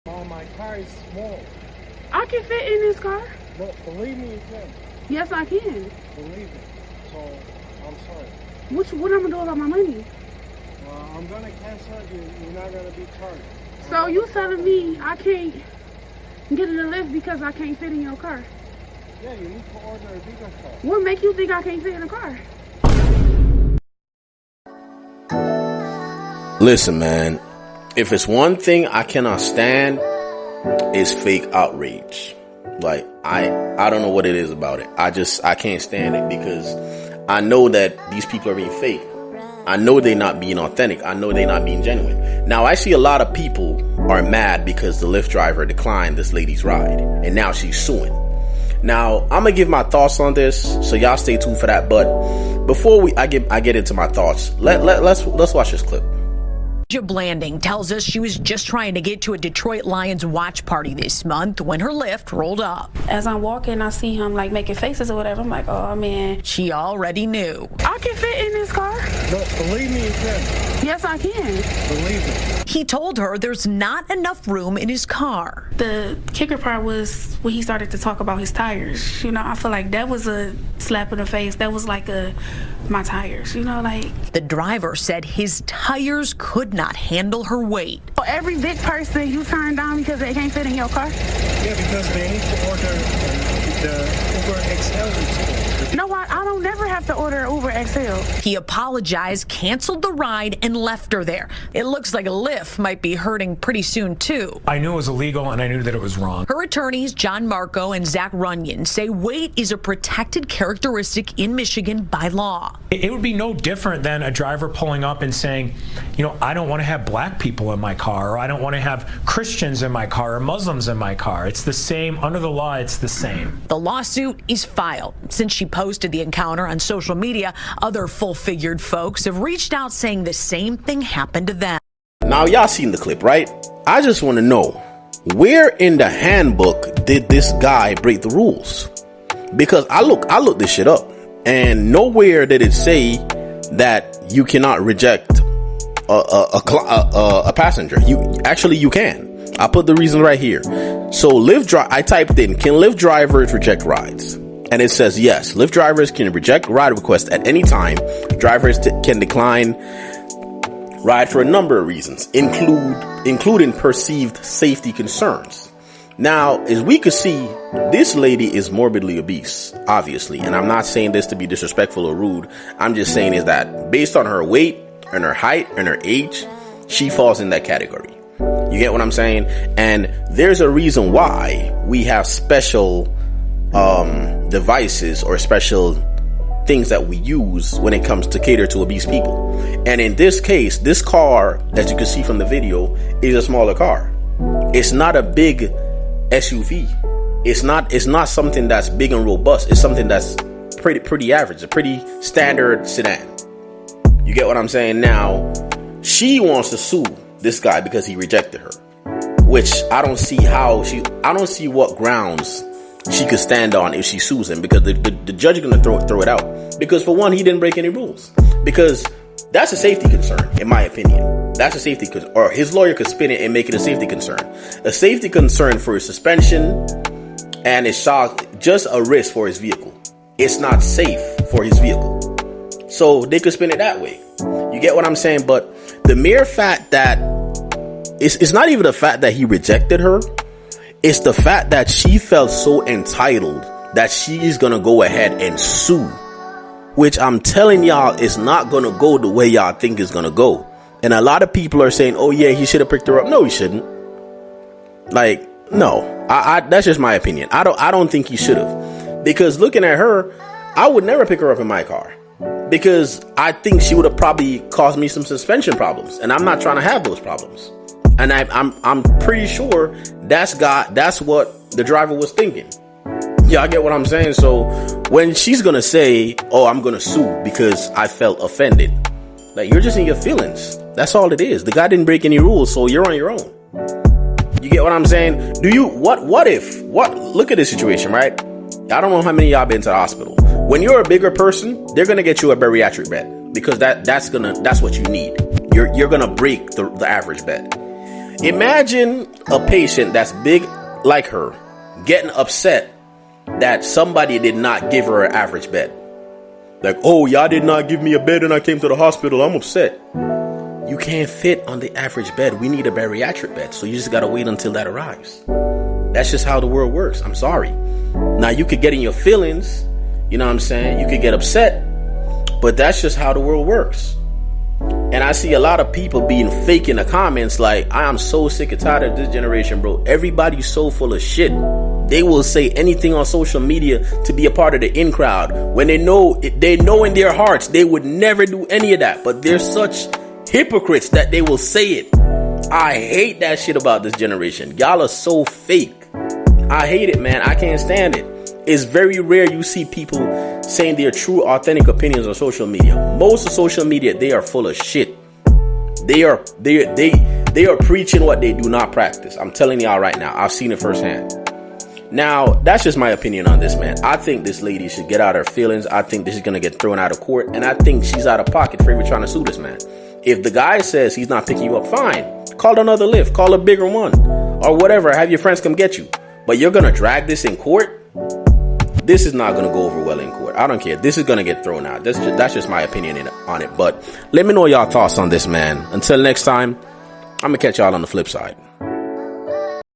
Oh, my car is small. I can fit in this car. No, believe me, you can. Yes, I can. Believe me. So, I'm sorry. What I'm gonna do about my money? I'm gonna cancel you. You're not gonna be charged. So you telling me I can't get in the lift because I can't fit in your car? Yeah, you need to order a bigger car. What make you think I can't fit in the car? Listen, man, if it's one thing I cannot stand, it's fake outrage. Like, I don't know what it is about it. I can't stand it because I know that these people are being fake. I know they're not being authentic. I know they're not being genuine. Now, I see a lot of people are mad because the Lyft driver declined this lady's ride, and now she's suing. Now, I'm gonna give my thoughts on this, so y'all stay tuned for that. But before I get into my thoughts, let's watch this clip. Blanding tells us she was just trying to get to a Detroit Lions watch party this month when her Lyft rolled up. As I'm walking, I see him like making faces or whatever. I'm like, oh man. She already knew. I can fit in this car. No, believe me, you can. Yes, I can. Believe me. He told her there's not enough room in his car. The kicker part was when he started to talk about his tires. You know, I feel like that was a slap in the face. That was like my tires, you know, like. The driver said his tires could not handle her weight. Every big person you turn down because they can't fit in your car? Yeah, because they need to order the Uber XL. No, I don't never have to order Uber XL. He apologized, canceled the ride, and left her there. It looks like a Lyft might be hurting pretty soon, too. I knew it was illegal, and I knew that it was wrong. Her attorneys, John Marco and Zach Runyon, say weight is a protected characteristic in Michigan by law. It would be no different than a driver pulling up and saying, you know, I don't want to have black people in my car, or I don't want to have Christians in my car, or Muslims in my car. It's the same. Under the law, it's the same. The lawsuit is filed. Since she posted the encounter on social media, other full-figured folks have reached out saying the same thing happened to them. Now, y'all seen the clip, right? I just want to know, where in the handbook did this guy break the rules? Because I looked this shit up, and nowhere did it say that you cannot reject a passenger. You can. I put the reason right here. So I typed in, can Lyft drivers reject rides? And it says yes, Lyft drivers can reject ride requests at any time. Drivers can decline ride for a number of reasons, including perceived safety concerns. Now, as we could see, this lady is morbidly obese, obviously. And I'm not saying this to be disrespectful or rude. I'm just saying is that based on her weight and her height and her age, she falls in that category. You get what I'm saying? And there's a reason why we have special devices or special things that we use when it comes to cater to obese people. And in this case, this car, as you can see from the video, is a smaller car. It's not a big SUV. It's not something that's big and robust. It's something that's pretty average, a pretty standard sedan. You get what I'm saying? Now, she wants to sue this guy because he rejected her, which I don't see what grounds she could stand on if she sues him, because the judge is going to throw it out. Because for one, he didn't break any rules. Because that's a safety concern, in my opinion. That's a safety concern, or his lawyer could spin it and make it a safety concern. A safety concern for his suspension, and it's just a risk for his vehicle. It's not safe for his vehicle. So they could spin it that way. You get what I'm saying? But the mere fact that it's not even the fact that he rejected her. It's the fact that she felt so entitled that she is going to go ahead and sue, which I'm telling y'all is not going to go the way y'all think it's going to go. And a lot of people are saying, oh yeah, he should have picked her up. No, he shouldn't. Like, no, that's just my opinion. I don't think he should have, because looking at her, I would never pick her up in my car, because I think she would have probably caused me some suspension problems, and I'm not trying to have those problems. And I'm pretty sure that's what the driver was thinking. Yeah, I get what I'm saying. So when she's gonna say, oh, I'm gonna sue because I felt offended, like, you're just in your feelings. That's all it is. The guy didn't break any rules, so you're on your own. You get what I'm saying? Look at this situation, right? I don't know how many of y'all been to the hospital. When you're a bigger person, they're gonna get you a bariatric bed, because that's what you need. You're gonna break the average bed. Imagine a patient that's big like her getting upset that somebody did not give her an average bed. Like, oh, y'all did not give me a bed and I came to the hospital. I'm upset. You can't fit on the average bed. We need a bariatric bed. So you just got to wait until that arrives. That's just how the world works. I'm sorry. Now, you could get in your feelings. You know what I'm saying? You could get upset. But that's just how the world works. And I see a lot of people being fake in the comments like, I am so sick and tired of this generation, bro. Everybody's so full of shit. They will say anything on social media to be a part of the in crowd when they know in their hearts they would never do any of that. But they're such hypocrites that they will say it. I hate that shit about this generation. Y'all are so fake. I hate it, man. I can't stand it. It's very rare you see people saying their true, authentic opinions on social media. Most of social media, they are full of shit. They are preaching what they do not practice. I'm telling y'all right now. I've seen it firsthand. Now, that's just my opinion on this, man. I think this lady should get out her feelings. I think this is going to get thrown out of court. And I think she's out of pocket for even trying to sue this man. If the guy says he's not picking you up, fine. Call another Lyft. Call a bigger one. Or whatever. Have your friends come get you. But you're going to drag this in court? This is not going to go over well in court. I don't care. This is going to get thrown out. That's just my opinion on it. But let me know y'all thoughts on this, man. Until next time, I'm going to catch y'all on the flip side.